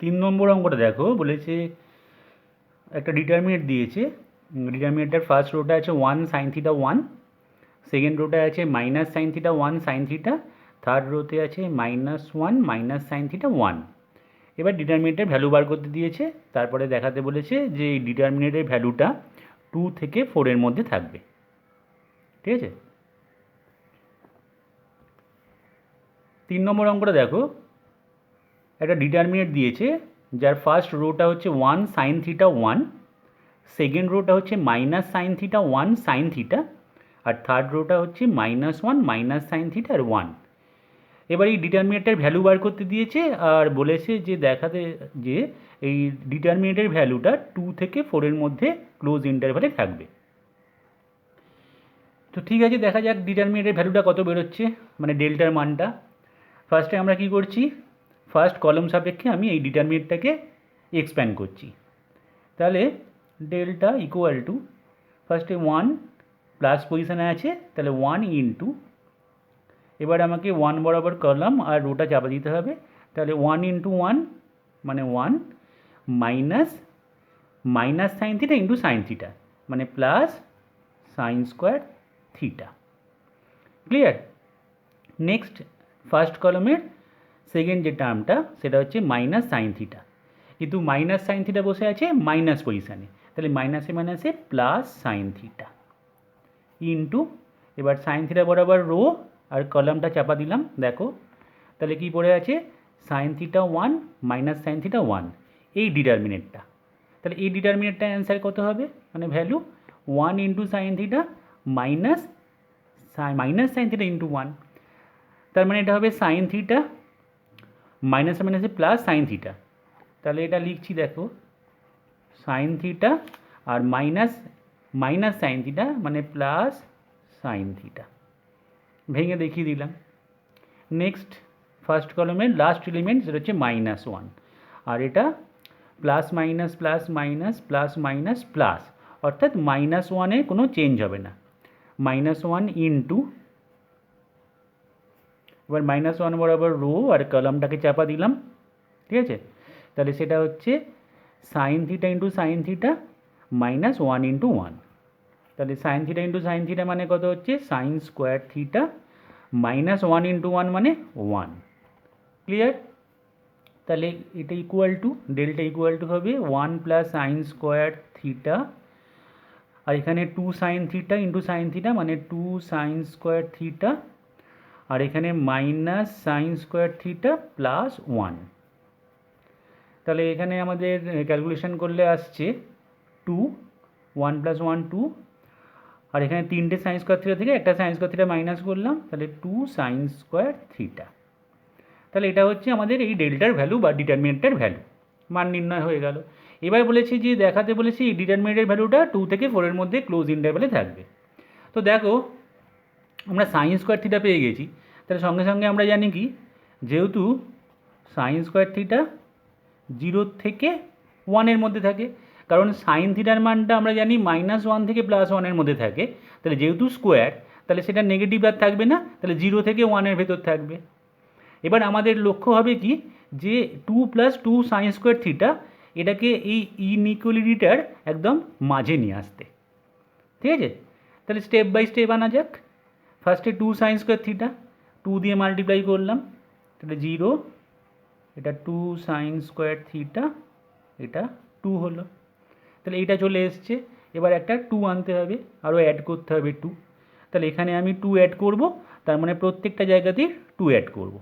তিন নম্বর অঙ্কটা দেখো, বলেছে একটা ডিটারমিনেন্ট দিয়েছে। ডিটারমিনেন্টের ফার্স্ট রোটা আছে 1 সাইন থিটা 1, সেকেন্ড রোটা আছে minus sine theta 1 sine theta, third রোতে আছে -1 মাইনাস সাইন থিটা 1। এবার ডিটারমিনেন্টের ভ্যালু বার করতে দিয়েছে, তারপরে দেখাতে বলেছে যে এই ডিটারমিনেন্টের ভ্যালুটা 2 থেকে 4 এর মধ্যে থাকবে। ঠিক আছে, তিন নম্বর অঙ্কটা দেখো, একটা ডিটারমিনেন্ট দিয়েছে যার ফার্স্ট রোটা হচ্ছে 1 সাইন থিটা 1, সেকেন্ড রোটা হচ্ছে minus sine theta 1 sine theta, আর থার্ড রোটা হচ্ছে -1 মাইনাস সাইন থিটা আর 1। এবার এই ডিটারমিনেন্টের ভ্যালু বার করতে দিয়েছে আর বলেছে যে দেখাতে যে এই ডিটারমিনেন্টের ভ্যালুটা 2 থেকে 4 এর মধ্যে ক্লোজ ইন্টারভ্যালে থাকবে। তো ঠিক আছে, দেখা যাক ডিটারমিনেন্টের ভ্যালুটা কত বেরোচ্ছে, মানে ডেল্টার মানটা। ফার্স্টে আমরা কি করছি, ফার্স্ট কলম সাপেক্ষে আমি এই ডিটারমিনেন্টটাকে এক্সপ্যান্ড করছি। তাহলে ডেল্টা ইকুয়াল টু, ফার্স্টে 1 প্লাস পজিশানে আছে, তাহলে 1 ইন্টু, এবার আমাকে 1 বরাবর কলাম আর রোটা চাপা দিতে হবে। তাহলে 1 ইন্টু 1 মানে 1 minus minus sine theta into sine theta মানে plus sine square theta. Clear? Next first কলমের সেকেন্ড যে টার্মটা সেটা হচ্ছে মাইনাস সাইন থিটা, কিন্তু মাইনাস সাইন থিটা বসে আছে মাইনাস পজিশানে, তাহলে মাইনাসে মাইনাসে প্লাস সাইন থিটা ইন্টু, এবার সাইন থিটা বরাবর রো আর কলামটা চাপা দিলাম। দেখো তাহলে কি পড়ে আছে, sine theta 1 minus sine theta 1, এই ডিটারমিনেন্টটা। তাহলে এই ডিটারমিনেন্টটার অ্যান্সার কত হবে, মানে value 1 into sine theta minus sine theta into 1। তার মানে এটা হবে সাইন থিটা মাইনাসে মাইনাসে প্লাস সাইন থিটা। তাহলে এটা লিখছি, দেখো সাইন থিটা আর মাইনাস মাইনাস সাইন থিটা মানে প্লাস সাইন থিটা, ভেঙে দেখিয়ে দিলাম। নেক্সট ফার্স্ট কলমের লাস্ট এলিমেন্ট সেটা হচ্ছে -1, আর এটা plus minus plus minus plus minus plus, অর্থাৎ -1-এ কোনো চেঞ্জ হবে না। -1 ইন্টু, এবার -1 বরাবর রো আর কলামটাকে চাপা দিলাম। ঠিক আছে, তাহলে সেটা হচ্ছে sign theta into sine theta -1 into 1। তাহলে sign theta into sine theta মানে কত হচ্ছে, সাইন স্কোয়ার থিটা -1 ইন্টু 1 মানে 1। ক্লিয়ার? তাহলে এটা equal to, delta equal to হবে 1 প্লাস সাইন স্কোয়ার থিটা, আর এখানে 2 sign theta into sine theta মানে 2 সাইন স্কোয়ার থিটা, আর এখানে minus sine square theta plus 1। তাহলে এখানে আমাদের ক্যালকুলেশন করলে আসছে 2, 1 প্লাস 1 2, আর এখানে তিনটে সাইন স্কোয়ার থিটা থেকে একটা সাইন স্কোয়ার থিটা মাইনাস করলাম, তাহলে 2 সাইন স্কোয়ার থিটা। তাহলে এটা হচ্ছে আমাদের এই ডেল্টার ভ্যালু বা ডিটারমিনেন্টের ভ্যালু, মান নির্ণয় হয়ে গেল। এবার বলেছি যে দেখাতে বলেছি এই ডিটারমিনেন্টের ভ্যালুটা 2 থেকে 4 এর মধ্যে ক্লোজ ইন্টারভ্যালে থাকবে। তো দেখো আমরা সাইন স্কোয়ার থিটা পেয়ে গেছি, তাহলে সঙ্গে সঙ্গে আমরা জানি কি, যেহেতু সাইন স্কোয়ার থিটা 0 থেকে 1 এর মধ্যে থাকে, কারণ সাইন থিটার মানটা আমরা জানি -1 থেকে +1 এর মধ্যে থাকে, তাহলে যেহেতু স্কোয়ার তাহলে সেটা নেগেটিভ আর থাকবে না, তাহলে 0 থেকে 1 এর ভেতর থাকবে। এবার আমাদের লক্ষ্য হবে কি, যে 2 + 2 সাইন স্কোয়ার থিটা এটাকে এই ইনইকুয়ালিটিটার একদম মাঝে নিয়ে আসতে। ঠিক আছে, তাহলে স্টেপ বাই স্টেপ আনা যাক। ফার্স্টে 2 সাইন স্কোয়ার থিটা 2 দিয়ে মাল্টিপ্লাই করলাম, তাহলে 0, এটা 2 সাইন স্কোয়ার থিটা, এটা 2 হলো। তাহলে এইটা চলে এসছে, এবার একটা 2 আনতে হবে, আরও অ্যাড করতে হবে 2। তাহলে এখানে আমি 2 অ্যাড করব, তার মানে প্রত্যেকটা জায়গাতেই 2 অ্যাড করব।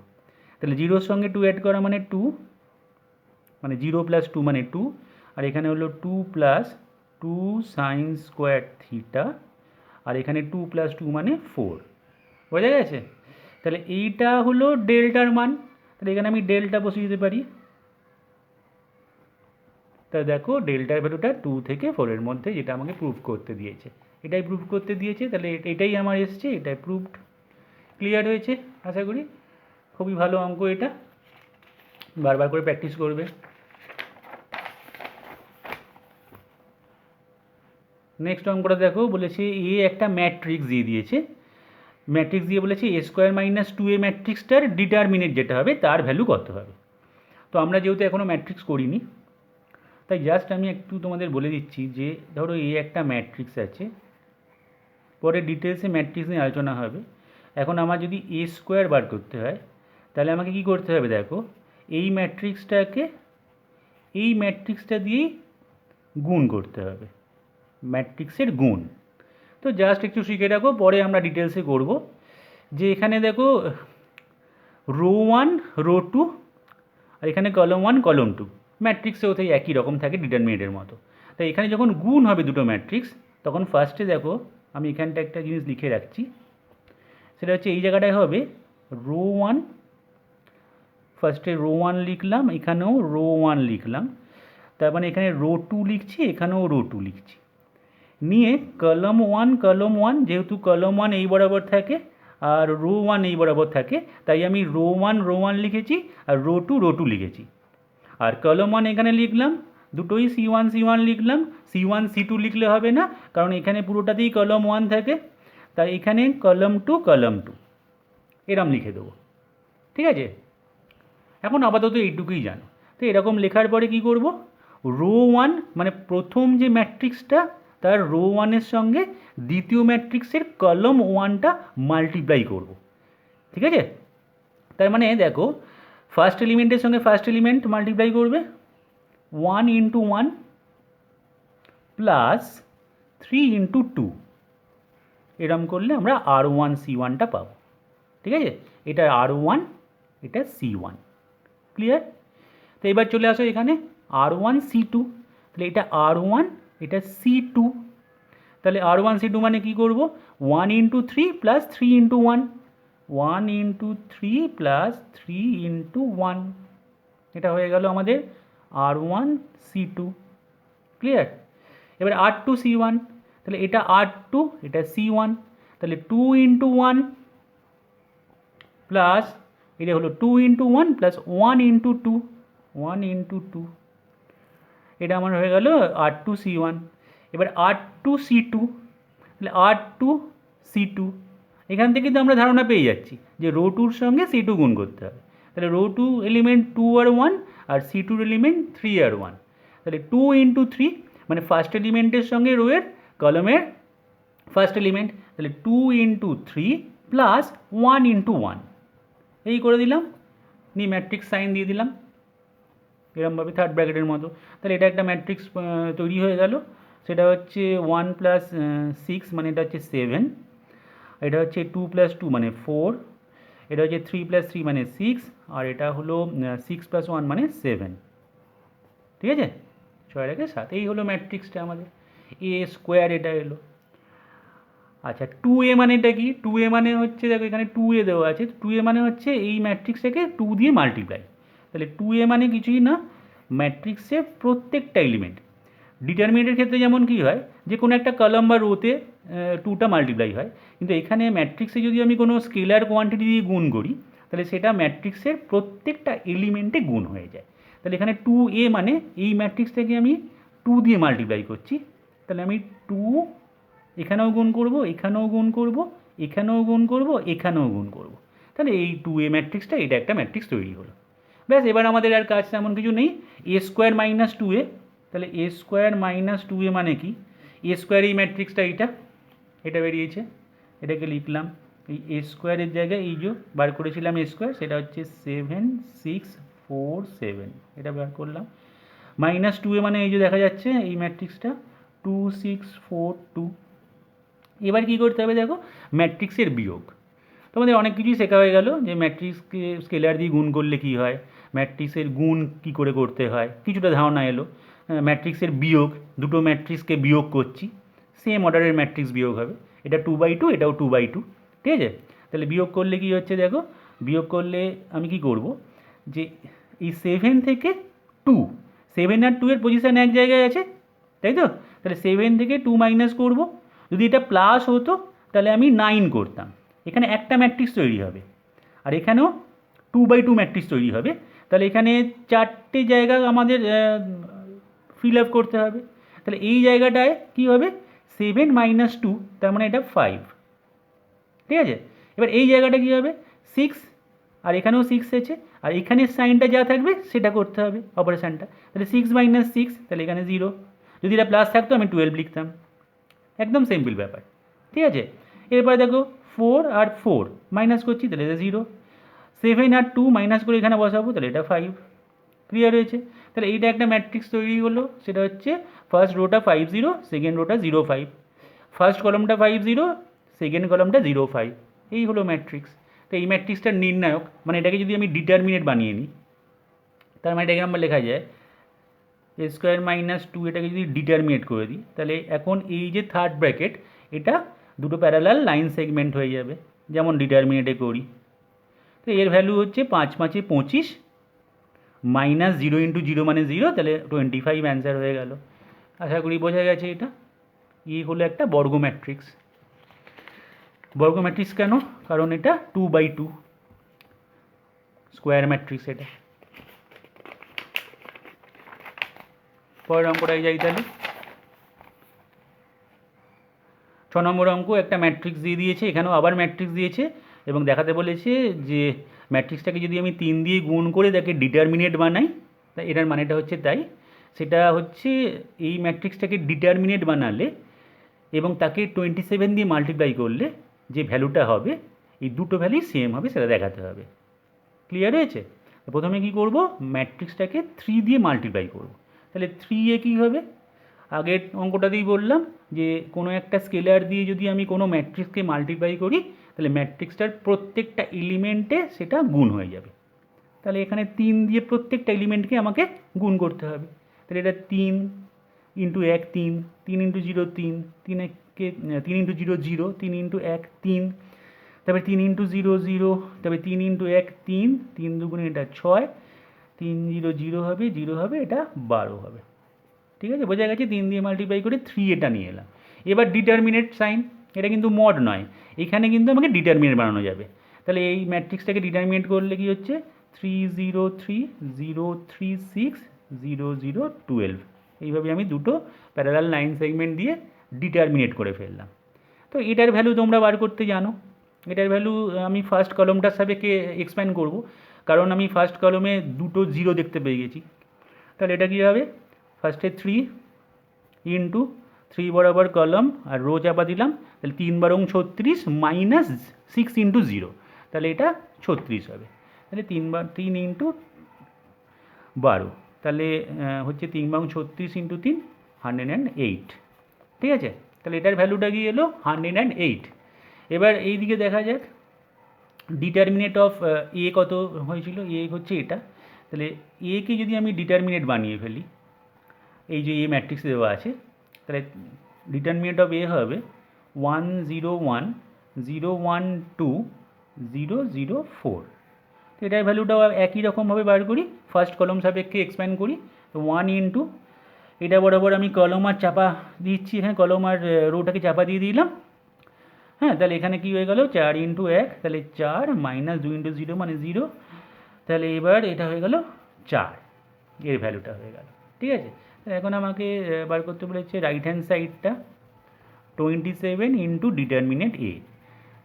তাহলে 0-র সঙ্গে 2 অ্যাড করা মানে 2, মানে 0 + 2 মানে 2, আর এখানে হলো 2 + 2 সাইন স্কোয়ার থিটা, আর এখানে 2 + 2 মানে 4। বোঝা গেছে? তাহলে এইটা হলো ডেল্টার মান, তাহলে এখানে আমি ডেল্টা বসিয়ে দিতে পারি। তা দেখো ডেল্টার ভ্যালুটা 2 থেকে 4 এর মধ্যে, যেটা আমাকে প্রুভ করতে দিয়েছে, এটাই প্রুভ করতে দিয়েছে, তাহলে এটাই আমার এসছে, এটাই প্রুভড। ক্লিয়ার হয়েছে আশা করি? খুবই ভালো অঙ্ক এটা, বারবার করে প্র্যাকটিস করবে। নেক্সট অঙ্কটা দেখো, বলেছে এ একটা ম্যাট্রিক্স দিয়ে দিয়েছে, ম্যাট্রিক্স দিয়ে বলেছে a² - 2a ম্যাট্রিক্সটার ডিটারমিনেন্ট যেটা হবে তার ভ্যালু কত হবে। তো আমরা যেহেতু এখনও ম্যাট্রিক্স করিনি, তাই জাস্ট আমি একটু তোমাদের বলে দিচ্ছি যে ধরো এই একটা ম্যাট্রিক্স আছে, পরে ডিটেলসে ম্যাট্রিক্স নিয়ে আলোচনা হবে। এখন আমার যদি এ স্কোয়ার বার করতে হয়, তাহলে আমাকে কি করতে হবে দেখো, এই ম্যাট্রিক্সটা দিয়েই গুণ করতে হবে, ম্যাট্রিক্সের গুণ। তো জাস্ট একটু শিখে রাখো, পরে আমরা ডিটেলসে করব। যে এখানে দেখো রো 1 রো 2 আর এখানে কলম 1 কলম 2, ম্যাট্রিক্সে ওতেই একই রকম থাকে ডিটারমিনেন্টের মতো। তাই এখানে যখন গুণ হবে দুটো ম্যাট্রিক্স, তখন ফার্স্টে দেখো আমি এখানটা একটা জিনিস লিখে রাখছি, সেটা হচ্ছে এই জায়গাটায় হবে রো 1, ফার্স্টে রো 1 লিখলাম, এখানেও রো 1 লিখলাম, তার মানে এখানে রো 2 লিখছি, এখানেও রো 2 লিখছি, নিয়ে কলম 1 যেহেতু কলম 1 এই বরাবর থাকে আর রো 1 এই বরাবর থাকে, তাই আমি রো 1 লিখেছি আর রো 2 লিখেছি। আর কলম 1 এখানে লিখলাম, দুটোই C1 লিখলাম, C1 C2 লিখলে হবে না, কারণ এখানে পুরোটাতেই কলম 1 থাকে, তাই এখানে কলম 2 এরম লিখে দেবো। ঠিক আছে, এখন আপাতত এইটুকুই জানো। তো এরকম লেখার পরে কি করব, রো 1 মানে প্রথম যে ম্যাট্রিক্সটা তার রো 1-এর সঙ্গে দ্বিতীয় ম্যাট্রিক্সের কলম 1টা মাল্টিপ্লাই করব। ঠিক আছে, তার মানে দেখো ফার্স্ট এলিমেন্টের সঙ্গে ফার্স্ট এলিমেন্ট মাল্টিপ্লাই করবে, 1 ইন্টু 1 প্লাস 3 ইন্টু 2, এরম করলে আমরা R1C1টা পাবো। ঠিক আছে, এটা R1, এটা C1, ক্লিয়ার? তো এবার চলে আসো এখানে R1C2, তাহলে এটা R1, এটা C2, তাহলে R1C2 মানে কি করব, 1 into 3 plus 3 into 1, 1 into 3 plus 3 into 1, এটা হয়ে গেল আমাদের R1C2, ক্লিয়ার? এবার R2C1, তাহলে এটা R2, এটা C1, তাহলে 2 ইন্টু 1 প্লাস এটা হলো 2 ইন্টু 1 প্লাস 1 ইন্টু 2, 1 ইন্টু 2, এটা আমার হয়ে গেল R2C1। এবার R2C2, তাহলে R2C2, এখান থেকে তো আমরা ধারণা পেয়ে যাচ্ছি যে রো 2-র সঙ্গে C2 গুণ করতে হবে, তাহলে রো 2 এলিমেন্ট 2 আর 1 আর C2 এলিমেন্ট 3 আর 1, তাহলে 2 ইন্টু 3 মানে ফার্স্ট এলিমেন্টের সঙ্গে রোয়ের কলমের ফার্স্ট এলিমেন্ট, তাহলে 2 ইন্টু 3 প্লাস 1 ইন্টু 1, এই করে দিলাম, নিয়ে ম্যাট্রিক্স সাইন দিয়ে দিলাম এরমভাবে থার্ড ব্র্যাকেটের মতো। তাহলে এটা একটা ম্যাট্রিক্স তৈরি হয়ে গেল, সেটা হচ্ছে 1 প্লাস 6 মানে এটা হচ্ছে 7, এটা হচ্ছে 2 প্লাস 2 মানে 4, এটা হচ্ছে 3 প্লাস 3 মানে 6, আর এটা হলো 6 প্লাস 1 মানে 7। ঠিক আছে, 6 এর আগে 7, এই হলো ম্যাট্রিক্সটা আমাদের, এ স্কোয়ার এটা এলো। আচ্ছা 2a মানে এটা কি, 2a মানে হচ্ছে দেখো এখানে 2a দেওয়া আছে, 2a মানে হচ্ছে এই ম্যাট্রিক্সটাকে 2 দিয়ে মাল্টিপ্লাই, তাহলে 2a মানে কিছুই না, ম্যাট্রিক্সের প্রত্যেকটা এলিমেন্ট। ডিটারমিনেন্টের ক্ষেত্রে যেমন কি হয় যে কোনো একটা কলাম বা রোতে 2টা মাল্টিপ্লাই হয়, কিন্তু এখানে ম্যাট্রিক্সে যদি আমি কোনো স্কেলার কোয়ান্টিটি দিয়ে গুণ করি, তাহলে সেটা ম্যাট্রিক্সের প্রত্যেকটা এলিমেন্টে গুণ হয়ে যায়। তাহলে এখানে 2a মানে এই ম্যাট্রিক্সটাকে আমি 2 দিয়ে মাল্টিপ্লাই করছি, তাহলে আমি 2 এখানেও গুণ করব, এখানেও গুণ করব, এখানেও গুণ করব, এখানেও গুণ করব, তাহলে এই 2a ম্যাট্রিক্সটা এটা একটা ম্যাট্রিক্স তৈরি হলো। ব্যাস, এবার আমাদের আর কাজ তেমন কিছু নেই। a স্কোয়ার মাইনাস 2a, তাহলে a স্কোয়ার মাইনাস 2a মানে কি, a স্কোয়ার এই ম্যাট্রিক্সটা এটা বেরিয়েছে, এটাকে লিখলাম, এই a স্কোয়ারের জায়গায় এই যে বার করেছিলাম a স্কোয়ার, সেটা হচ্ছে 7 6 4 7, এটা বার করলাম, মাইনাস 2a মানে এই যে দেখা যাচ্ছে এই ম্যাট্রিক্সটা 2 6 4 2। এবার কী করতে হবে দেখো, ম্যাট্রিক্সের বিয়োগ। তোমাদের অনেক কিছুই শেখা হয়ে গেল যে ম্যাট্রিক্সকে স্কেলার দিয়ে গুণ করলে কী হয়, ম্যাট্রিক্সের গুণ কী করে করতে হয়, কিছুটা ধারণা এলো। ম্যাট্রিক্সের বিয়োগ, দুটো ম্যাট্রিক্সকে বিয়োগ করছি, সেম অর্ডারের ম্যাট্রিক্স বিয়োগ হবে, এটা 2/2, এটাও 2/2, ঠিক আছে? তাহলে বিয়োগ করলে কী হচ্ছে দেখো, বিয়োগ করলে আমি কি করব, যে এই 7 থেকে 2, 7 আর 2 এর পজিশান এক জায়গায় আছে, তাই তো? তাহলে 7 থেকে 2 মাইনাস করব, যদি এটা প্লাস হতো তাহলে আমি 9 করতাম, এখানে একটা ম্যাট্রিক্স তৈরি হবে, আর এখানেও 2/2 ম্যাট্রিক্স তৈরি হবে, তাহলে এখানে 4টে জায়গা আমাদের ফিল আপ করতে হবে, তাহলে এই জায়গাটায় কী হবে, 7 মাইনাস 2, তার মানে এটা 5, ঠিক আছে? এবার এই জায়গাটা কী হবে, 6, আর এখানেও 6 আছে, আর এখানের সাইনটা যা থাকবে সেটা করতে হবে অপারেশানটা। তাহলে 6 - 6, তাহলে এখানে 0, যদি এটা প্লাস থাকতো আমি 12 লিখতাম, একদম সিম্পল ব্যাপার। ঠিক আছে, এরপরে দেখো 4 আর 4 মাইনাস করছি, তাহলে এটা 0, 7 আর 2 মাইনাস করে এখানে বসাবো, তাহলে এটা 5। ক্লিয়ার হয়েছে? তাহলে এইটা একটা ম্যাট্রিক্স তৈরি হলো, সেটা হচ্ছে first rota 5 0, second rota 0 5, first কলমটা 5 0, সেকেন্ড কলমটা 0 5, এই হলো ম্যাট্রিক্স। তো এই ম্যাট্রিক্সটার নির্ণায়ক, মানে এটাকে যদি আমি ডিটারমিনেট বানিয়ে নিই, তার মানে এটাকে আমরা লেখা যায় a² - 2, এটাকে যদি ডিটারমিনেট করে দিই, তাহলে এখন এই যে থার্ড ব্র্যাকেট, এটা দুটো প্যারালাল লাইন সেগমেন্ট হয়ে যাবে, যেমন ডিটারমিনেটে করি। তো এর ভ্যালু হচ্ছে 5 5 এ 25, -0 × 0 মানে 0, তাহলে 25 অ্যান্সার হয়ে গেল। আশা করি বোঝা গেছে এটা। এই হলো একটা বর্গ ম্যাট্রিক্স। বর্গ ম্যাট্রিক্স কেন? কারণ এটা 2×2 স্কোয়ার ম্যাট্রিক্স এটা। পরের অঙ্কটায় যাই তাহলে। 6 নম্বর অঙ্ক, একটা ম্যাট্রিক্স দিয়ে দিয়েছে, এখানেও আবার ম্যাট্রিক্স দিয়েছে এবং দেখাতে বলেছে যে ম্যাট্রিক্সটাকে যদি আমি 3 দিয়ে গুণ করে তাকে ডিটারমিনেট বানাই, তা এটার মানেটা হচ্ছে তাই। সেটা হচ্ছে এই ম্যাট্রিক্সটাকে ডিটারমিনেট বানালে এবং তাকে 27 দিয়ে মাল্টিপ্লাই করলে যে ভ্যালুটা হবে, এই দুটো ভ্যালুই সেম হবে, সেটা দেখাতে হবে। ক্লিয়ার হয়েছে? প্রথমে কি করব, ম্যাট্রিক্সটাকে 3 দিয়ে মাল্টিপ্লাই করব। তাহলে 3 এ কী হবে, আগের অঙ্কটাতেই বললাম যে কোনো একটা স্কেলার দিয়ে যদি আমি কোনো ম্যাট্রিক্সকে মাল্টিপ্লাই করি, তাহলে ম্যাট্রিক্সটার প্রত্যেকটা এলিমেন্টে সেটা গুণ হয়ে যাবে। তাহলে এখানে 3 দিয়ে প্রত্যেকটা এলিমেন্টকে আমাকে গুণ করতে হবে। তাহলে এটা 3 × 1 3, 3 × 0 3, 3 × 0 0, 3 × 1 3, তারপরে 3 × 0 0, তারপরে 3 × 1 3, 3 দুগুণে এটা 6, 3 0 0 হবে, 0 হবে, এটা 12 হবে। ঠিক আছে, বোঝা গেছে? 3 দিয়ে মাল্টিপ্লাই করে 3 এটা নিয়ে এলাম। এবার ডিটারমিনেট সাইন, এটা কিন্তু মড নয়, এখানে কিন্তু আমাকে ডিটারমিনেট বানানো যাবে। তাহলে এই ম্যাট্রিক্সটাকে ডিটারমিনেট করলে কি হচ্ছে, 3 0 3 0 3 6 0 0 12, এইভাবে আমি দুটো প্যারালাল লাইন সেগমেন্ট দিয়ে ডিটারমিনেট করে ফেললাম। তো এটার ভ্যালু তোমরা বার করতে জানো। এটার ভ্যালু আমি ফার্স্ট কলমটার সাপেক্ষে এক্সপ্যান্ড করব, কারণ আমি ফার্স্ট কলমে দুটো 0 দেখতে পেয়ে গেছি। তাহলে এটা কী হবে, ফার্স্টে 3 ইন্টু 3 বরাবর কলম আর রো চাপা দিলাম, তাহলে 3 বারং 36 -6 × 0, তাহলে এটা 36 হবে। তাহলে 3 × 12, তাহলে হচ্ছে 3 বারং 36 × 3 108। ঠিক আছে, তাহলে এটার ভ্যালুটা কি এলো 108। এবার এই দিকে দেখা যাক ডিটারমিনেট অফ এ কত হয়েছিল, এ হচ্ছে এটা। তাহলে একে যদি আমি ডিটারমিনেট বানিয়ে ফেলি, এই যে এ ম্যাট্রিক্স দেওয়া আছে, তাহলে ডিটারমিনেট অফ এ হবে 1 0 1 0 1 2 0 0 4। তো এটার ভ্যালুটাও একই রকমভাবে বার করি, ফার্স্ট কলম সাপেক্ষে এক্সপ্যান্ড করি। তো 1 ইন্টু এটা বরাবর আমি কলম আর চাপা দিচ্ছি, এখানে কলম আর রোটাকে চাপা দিয়ে দিলাম। হ্যাঁ, তাহলে এখানে কী হয়ে গেল, 4 × 1, তাহলে 4 -2 × 0 মানে 0, তাহলে এবার এটা হয়ে গেল 4, এর ভ্যালুটা হয়ে গেল। ঠিক আছে, এখন আমাকে বার করতে বলেছে রাইট হ্যান্ড সাইডটা, 27 ইন্টু ডিটারমিনেট এ।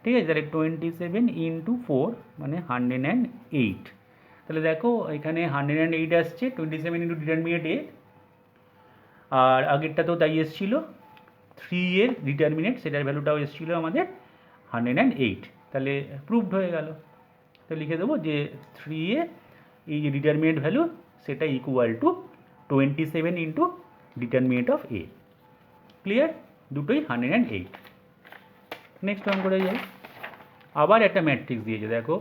ঠিক আছে, তাহলে 27 × 4 মানে 108। তাহলে দেখো এখানে 108 আসছে, 27 ইন্টু ডিটারমিনেট এ, আর আগেরটা তো তাই এসেছিলো 3 এর ডিটারমিনেট, সেটার ভ্যালুটাও এসেছিলো আমাদের 108। তাহলে প্রুভড হয়ে গেল। তো লিখে দেবো যে 3 এ এই যে ডিটারমিনেট ভ্যালু সেটা equal to 27 into determinant of A. Clear? দুটোই 108। নেক্সট অঙ্কটা যাই। আবার একটা ম্যাট্রিক্স দিয়েছে, দেখো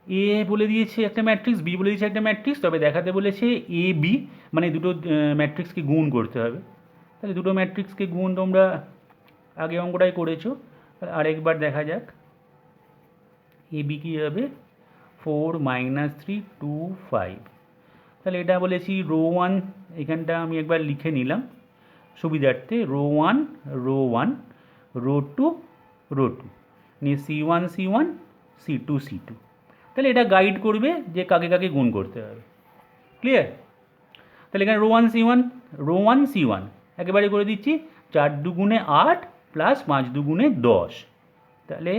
এ বলে দিয়েছে একটা ম্যাট্রিক্স, বি বলে দিয়েছে একটা ম্যাট্রিক্স, তবে দেখাতে বলেছে এ বি, মানে দুটো ম্যাট্রিক্সকে গুণ করতে হবে। তাহলে দুটো ম্যাট্রিক্সকে গুণ তোমরা আগে অঙ্কটাই করেছো, আরেকবার দেখা যাক। এ বি কী হবে, 4 - 3 2 5। তাহলে এটা বলেছি রো 1, এখানটা আমি একবার লিখে নিলাম সুবিধার্থে, রো 1 রো 1, রো 2 রো 2, নিয়ে C1 C1 C2 C2। তাহলে এটা গাইড করবে যে কাকে কাকে গুণ করতে হবে। ক্লিয়ার? তাহলে এখানে রো 1 C1, রো 1 C1 একেবারে করে দিচ্ছি, 4 2 × 8 + 5 2 × 10, তাহলে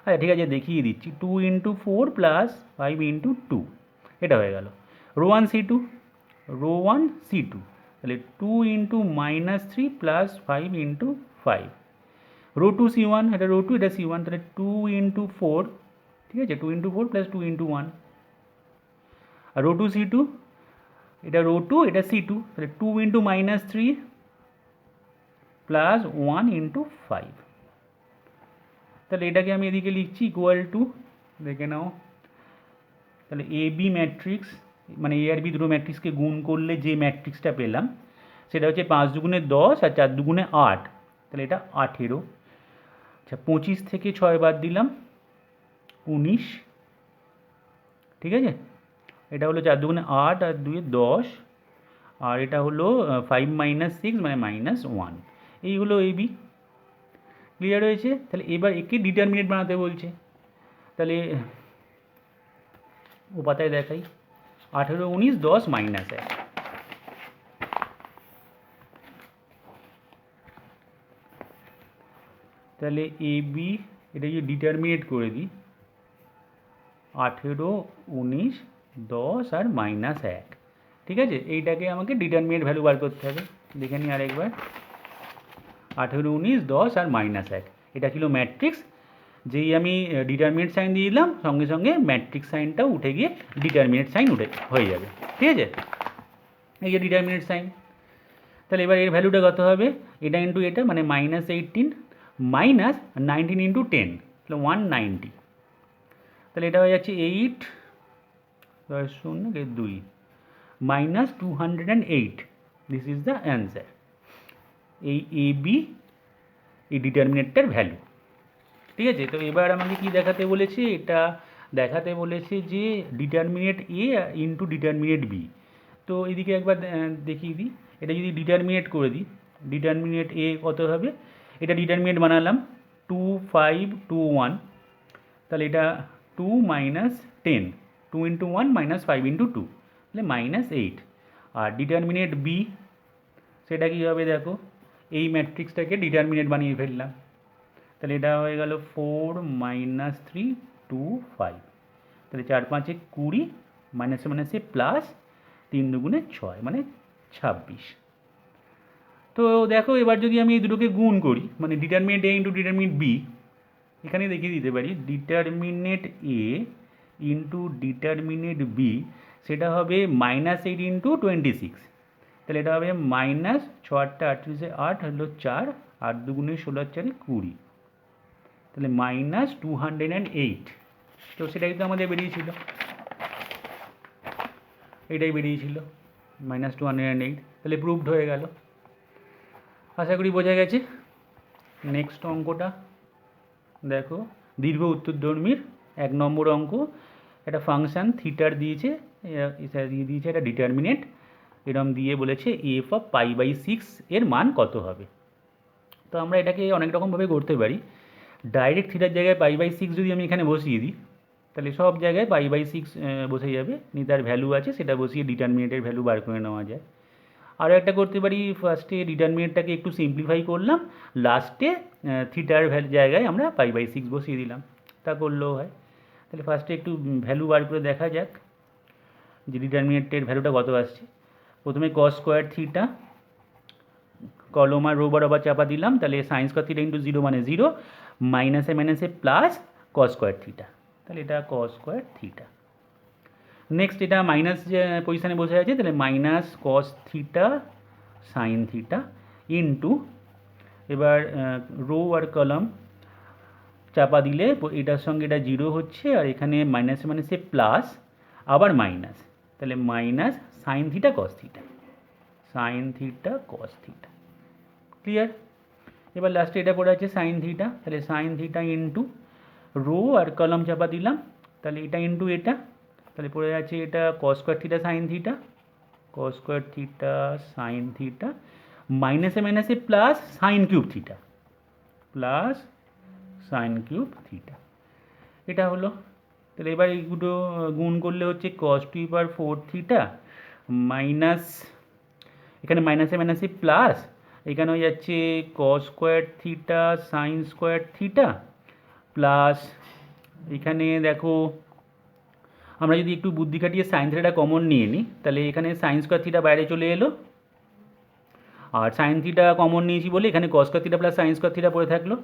আচ্ছা ঠিক আছে, দেখিয়ে দিচ্ছি। 2 × 4 প্লাস 5 × 2, এটা হয়ে গেল রো 1 C2 তাহলে 2 × -3 + 5 × 5 রো 2 C1, এটা রো 2, এটা C1, তাহলে 2 × 4, ঠিক আছে, 2 × 4 + 2 × 1। আর রো 2 C2, এটা রো 2, এটা C2, তাহলে 2 × -3 + 1 × 5। তাহলে এটাকে আমি এদিকে লিখছি ইকুয়াল টু, দেখে নাও, তাহলে এ বি ম্যাট্রিক্স, মানে এ আর বি দুটো ম্যাট্রিক্সকে গুণ করলে যে ম্যাট্রিক্সটা পেলাম সেটা হচ্ছে 5 দুগুণে 10 আর 4 দুগুণে 8, তাহলে এটা 18। আচ্ছা 25 থেকে 6 বাদ দিলাম 19, ঠিক আছে, এটা হলো 4 দুগুণে 8 আর 2 10, আর এটা হলো 5 - 6 মানে -1। এই হলো এ বি। ক্লিয়ার হয়েছে? তাহলে এবার একে ডিটারমিনেট বানাতে বলছে, তাহলে ও পাতায় দেখাই, 18 19 10 -1। তাহলে এ বি এটা যদি ডিটারমিনেট করে দিই, 18 19 10 আর -1, ঠিক আছে, এইটাকে আমাকে ডিটারমিনেট ভ্যালু বার করতে হবে। দেখে নিই আরেকবার, 18 19 10 আর -1, এটা ছিল ম্যাট্রিক্স। যেই আমি ডিটারমিনেট সাইন দিয়ে দিলাম সঙ্গে সঙ্গে ম্যাট্রিক্স সাইনটাও উঠে গিয়ে ডিটারমিনেট সাইন হয়ে যাবে, ঠিক আছে, এই যে ডিটারমিনেট সাইন। তাহলে এবার এর ভ্যালুটা কত হবে, এটা ইন্টু এটা মানে -18 -19 × 10, তাহলে 190। তাহলে এটা হয়ে যাচ্ছে 8 × 2 -208। This is the answer. এই এ বি এই ডিটারমিনেটটার ভ্যালু, ঠিক আছে। তো এবার আমাকে কি দেখাতে বলেছে, এটা দেখাতে বলেছে যে ডিটারমিনেট এ ইন্টু ডিটারমিনেট বি। তো এদিকে একবার দেখিয়ে দিই, এটা যদি ডিটারমিনেট করে দিই, ডিটারমিনেট এ কত হবে, এটা ডিটারমিনেট বানালাম 2 5 2 1, তাহলে এটা 2 - 10, 2 × 1 -5 × 2, তাহলে -8। আর ডিটারমিনেট বি সেটা কী হবে দেখো, এই ম্যাট্রিক্সটাকে ডিটারমিনেট বানিয়ে ফেললাম, তাহলে এটা হয়ে গেল 4 - 3 2 5, তাহলে 4 5 20, মাইনাসে মাইনাসে প্লাস, 3 দুগুণে 6 মানে 26। তো দেখো এবার যদি আমি এই দুটোকে গুণ করি, মানে ডিটারমিনেট এ ইন্টু ডিটারমিনেট বি, এখানে দেখিয়ে দিতে পারি ডিটারমিনেট এ ইন্টু ডিটারমিনেট বি, সেটা হবে -8 × 26, তাহলে এটা হবে -6 × 8 = 8 হলো 4, 8 দুগুণে 16 4 20, তাহলে -208। তো সেটাই তো আমাদের বেরিয়েছিল, এটাই বেরিয়েছিল -208, তাহলে প্রুভড হয়ে গেল। আশা করি বোঝা গেছে। নেক্সট অঙ্কটা দেখো, দীর্ঘ উত্তরধর্মীর 1 নম্বর অঙ্ক। একটা ফাংশান থিটার দিয়েছে, দিয়ে দিয়েছে একটা ডিটারমিনেট, এরম দিয়ে বলেছে f(π/6) এর মান কত হবে। তো আমরা এটাকে অনেক রকমভাবে করতে পারি। ডাইরেক্ট থিটার জায়গায় π/6 যদি আমি এখানে বসিয়ে দিই, তাহলে সব জায়গায় π/6 বসে যাবে, নিয়ে তার ভ্যালু আছে সেটা বসিয়ে ডিটারমিনেটের ভ্যালু বার করে নেওয়া যায়। আরও একটা করতে পারি, ফার্স্টে ডিটারমিনেটটাকে একটু সিম্পলিফাই করলাম, লাস্টে থিটার জায়গায় আমরা π/6 বসিয়ে দিলাম, তা করলেও হয়। তাহলে ফার্স্টে একটু ভ্যালু বার করে দেখা যাক যে ডিটারমিনেটের ভ্যালুটা কত আসছে। প্রথমে cos² থিটা, কলম আর রো বরাবর চাপা দিলাম, তাহলে sin² থিটা × 0 মানে 0, মাইনাসে মাইনাসে প্লাস cos² থিটা, তাহলে এটা cos² থিটা। নেক্সট এটা মাইনাস যে পজিশানে বসে আছে, তাহলে -cos theta sine theta into, এবার রো আর কলাম চাপা দিলে এটার সঙ্গে এটা 0 হচ্ছে, আর এখানে মাইনাসে মাইনাসে প্লাস আবার মাইনাস, তাহলে sine theta cos theta, sine theta cos theta. Clear? এবার লাস্টে এটা পড়ে আছে সাইন থিটা, তাহলে সাইন থিটা ইন্টু রো আর কলাম চাপা দিলাম, তাহলে এটা ইন্টু এটা, তাহলে পড়ে আছে এটা cos² theta sine theta, cos² theta sine theta, মাইনাসে মাইনাসে plus sin³ theta, plus sin³ theta, এটা হলো। তাহলে এবার এইগুলো গুণ করলে হচ্ছে cos² থিটা মাইনাস, এখানে মাইনাসে মাইনাসে প্লাস, এখানে হয়ে যাচ্ছে cos² theta sin² theta plus এখানে দেখো আমরা যদি একটু বুদ্ধি খাটিয়ে সাইন থিটাটা কমন নিয়ে নিই, তাহলে এখানে সাইন স্কোয়ার থিটা বাইরে চলে এলো, আর সাইন থিটা কমন নিয়েছি বলে এখানে কস square theta plus sine square theta পড়ে থাকলো,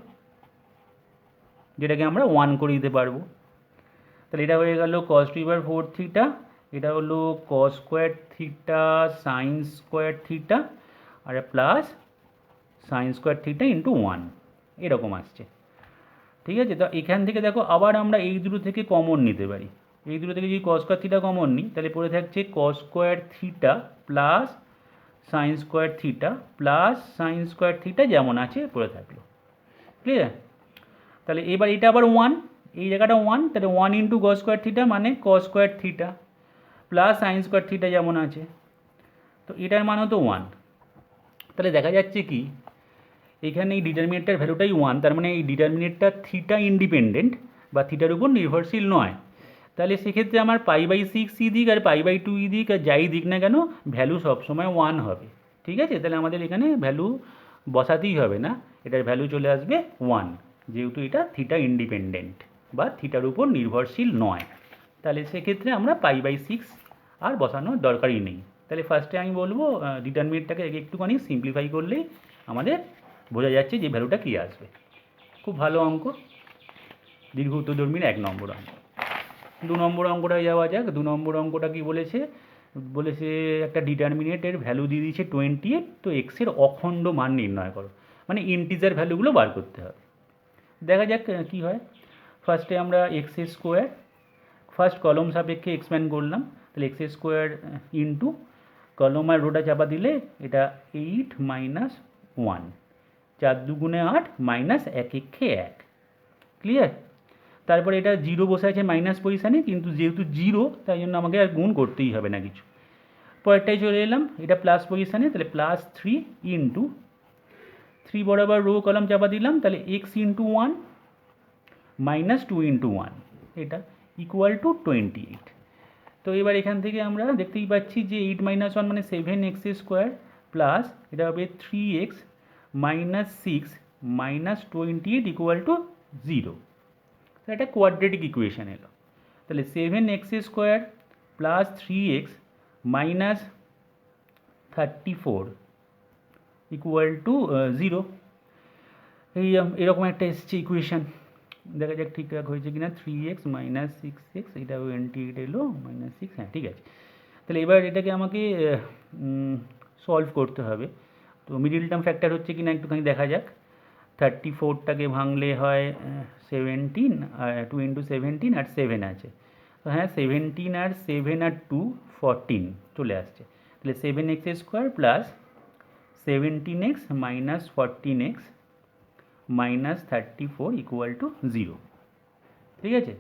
যেটাকে আমরা 1 করে দিতে পারবো। তাহলে এটা হয়ে গেল কস টু পাওয়ার 4 থিটা, এটা হলো cos square theta sine square theta আর plus sine square theta into 1, এরকম আসছে। ঠিক আছে, তো এখান থেকে দেখো আবার আমরা এই দুটো থেকে কমন নিতে পারি। এই দুটো থেকে যদি কস স্কোয়ার থিটা কমন নিই, তাহলে পড়ে থাকছে কস square theta plus sine square theta plus sine square theta যেমন আছে পড়ে থাকলো। ক্লিয়ার? তাহলে এবার এটা আবার 1, এই জায়গাটা 1, তাহলে 1 ইন্টু কস স্কোয়ার থিটা মানে কস square theta plus sine square theta যেমন আছে, তো এটার মানও তো 1। তাহলে দেখা যাচ্ছে কি এখানে এই ডিটারমিনেটটার ভ্যালুটাই 1, তার মানে এই ডিটারমিনেটটা থিটা ইন্ডিপেন্ডেন্ট বা থিটার উপর নির্ভরশীল নয়। তাহলে সেক্ষেত্রে আমার π/6 ই দিক আর π/2 ই দিক আর যাই দিক না কেন ভ্যালু সবসময় 1 হবে। ঠিক আছে, তাহলে আমাদের এখানে ভ্যালু বসাতেই হবে না, এটার ভ্যালু চলে আসবে 1, যেহেতু এটা থিটা ইন্ডিপেন্ডেন্ট বা থিটার উপর নির্ভরশীল নয়। তাহলে সেক্ষেত্রে আমরা π/6 আর বসানোর দরকারই নেই। তাহলে ফার্স্টে আমি বলবো ডিটারমিনেটটাকে একটুখানি সিম্পলিফাই করলেই আমাদের বোঝা যাচ্ছে যে ভ্যালুটা কী আসবে। খুব ভালো অঙ্ক, দীর্ঘ উত্তরধর্মীর 1 নম্বর অঙ্ক। 2 নম্বর অঙ্কটায় যাওয়া যাক। 2 নম্বর অঙ্কটা কি বলেছে, বলেছে একটা ডিটারমিনেটের ভ্যালু দিয়ে দিয়েছে 28, তো এক্সের অখণ্ড মান নির্ণয় করো, মানে ইন্টিজার ভ্যালুগুলো বার করতে হবে। দেখা যাক কী হয়। ফার্স্টে আমরা এক্স স্কোয়ার ফার্স্ট কলম সাপেক্ষে এক্সপ্যান্ড করলাম, তাহলে এক্স স্কোয়ার ইন্টু কলম আর রোটা চাপা দিলে এটা 8 মাইনাস 1, 4 দুগুণে 8 মাইনাস 1 একে 1। ক্লিয়ার? তারপরে এটা জিরো বসে আছে মাইনাস পজিশানে, কিন্তু যেহেতু জিরো তাই জন্য আমাকে আর গুণ করতেই হবে না কিছু। পরেরটাই চলে এলাম, এটা প্লাস পজিশানে, তাহলে প্লাস 3 ইন্টু 3 বরাবর রো কলম চাপা দিলাম, তাহলে এক্স ইন্টু 1 মাইনাস 2 ইন্টু 1, এটা ইকুয়াল টু 28। তো এবার এখান থেকে আমরা দেখতেই পাচ্ছি যে 8 মাইনাস 1 মানে 7x স্কোয়ার প্লাস এটা হবে 3x minus 6 minus 28 equal to 0। এটা কোয়াড্রেটিক ইকুয়েশন এলো। তাহলে 7x square plus 3x minus 34 equal to 0, এরকম একটা এসছে ইকুয়েশান। দেখা যাক ঠিকঠাক হয়েছে কিনা। 3x মাইনাস 6x, এটা 28 এলো মাইনাস 6, হ্যাঁ ঠিক আছে। তাহলে এবার এটাকে আমাকে সলভ করতে হবে। তো মিডিল টার্ম ফ্যাক্টর হচ্ছে কিনা একটুখানি দেখা যাক। 34টাকে ভাঙলে হয় 17, 2 ইন্টু 17 আর 7 আছে, তো হ্যাঁ 17 আর 7 আর 2 14 চলে আসছে। তাহলে 7x square plus 17x minus 14x minus 34 equal to 0। ঠিক আছে,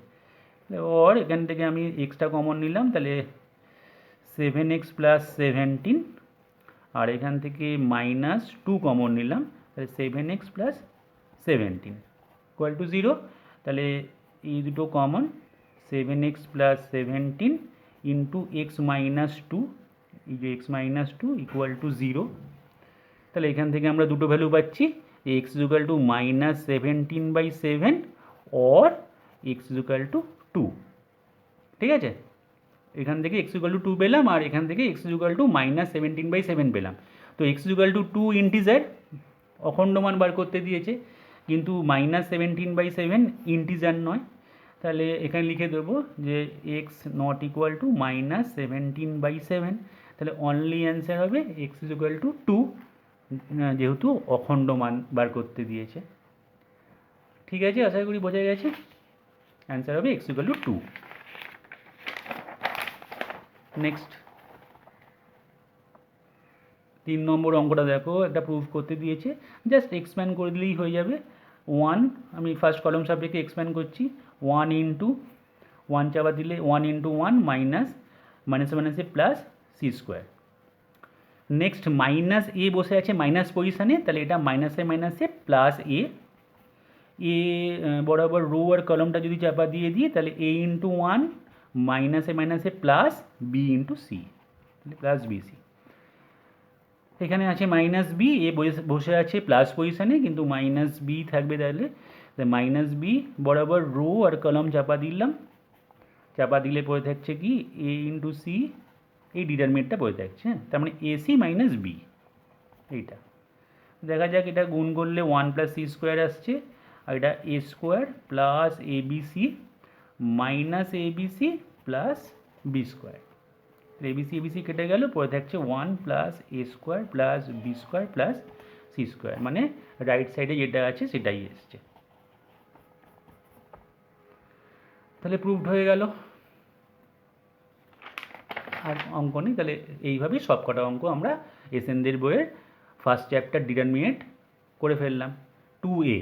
ওর এখান থেকে আমি এক্সটা কমন নিলাম, তাহলে 7x প্লাস 17 আর এখান থেকে মাইনাস 2 কমন নিলাম, তাহলে 7x প্লাস 17 ইকুয়াল টু 0। তাহলে এই দুটো common, 7x plus 17 into x minus 2, এই যে এক্স মাইনাস 2 ইকুয়াল টু 0। তাহলে এখান থেকে আমরা দুটো ভ্যালু পাচ্ছি, x equal to minus 17/7 or x equal to 2। ঠিক আছে, এখান থেকে এক্স ইকুয়াল টু 2 পেলাম আর এখান থেকে এক্স ইকুয়াল টু মাইনাস 17/7 পেলাম। তো এক্স ইকুয়াল টু 2 ইন্টিজার, অখণ্ড মান বার করতে দিয়েছে, কিন্তু মাইনাস 17/7 ইন্টিজার নয়। তাহলে এখানে লিখে দেবো যে x not equal to minus 17/7, তাহলে অনলি অ্যান্সার হবে এক্স ইকুয়াল টু 2, যেহেতু অখণ্ড মান বার করতে দিয়েছে। ঠিক আছে, আশা করি বোঝা গেছে। অ্যান্সার হবে এক্স ইকুয়াল টু 2। নেক্সট 3 নম্বর অঙ্কটা দেখো, একটা প্রুফ করতে দিয়েছে, জাস্ট এক্সপ্যান্ড করে দিলেই হয়ে যাবে। 1, আমি ফার্স্ট কলম সাপেক্ষে এক্সপ্যান্ড করছি, 1 ইন্টু 1 চাপা দিলে 1 ইন্টু 1 মাইনাস মাইনাসে মাইনাসে plus C square. Next minus A বসে আছে মাইনাস পজিশানে, তাহলে এটা মাইনাসে মাইনাসে প্লাস এ, এ বরাবর রো আর কলমটা যদি চাপা দিয়ে দিই তাহলে এ ইন্টু 1 মাইনাসে মাইনাসে প্লাস বি ইন্টু সি, তাহলে প্লাস বিসি। এখানে আছে মাইনাস বি, এ বসে আছে প্লাস পজিশানে, কিন্তু মাইনাস বি থাকবে, তাহলে মাইনাস বি বরাবর রো আর কলম চাপা দিলাম, চাপা দিলে পড়ে থাকছে কি এ ইন্টু সি, এই ডিটারমিনেন্টটা পড়ে থাকছে। হ্যাঁ, তার মানে এসি মাইনাস বি, এইটা দেখা যাক। এটা গুণ করলে 1 প্লাস সি স্কোয়ার আসছে, আর এটা A square plus A B C minus A B C plus B square. ABC কেটে গেল, পড়ে থাকছে 1 plus A square plus B square plus C square, মানে রাইট সাইডে যেটা আছে সেটাই এসছে। তাহলে প্রুভড হয়ে গেল, আর অঙ্ক নেই। তাহলে এইভাবেই সব কটা অঙ্ক আমরা এসএনদের বইয়ের ফার্স্ট চ্যাপ্টার ডিটারমিনেন্ট করে ফেললাম 2A।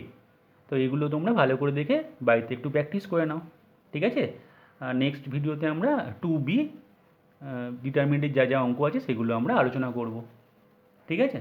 তো এগুলো তোমরা ভালো করে দেখে বাড়িতে একটু প্র্যাকটিস করে নাও, ঠিক আছে। নেক্সট ভিডিওতে আমরা 2B ডিটারমিনেন্টের যা যা অঙ্ক আছে সেগুলো আমরা আলোচনা করব, ঠিক আছে।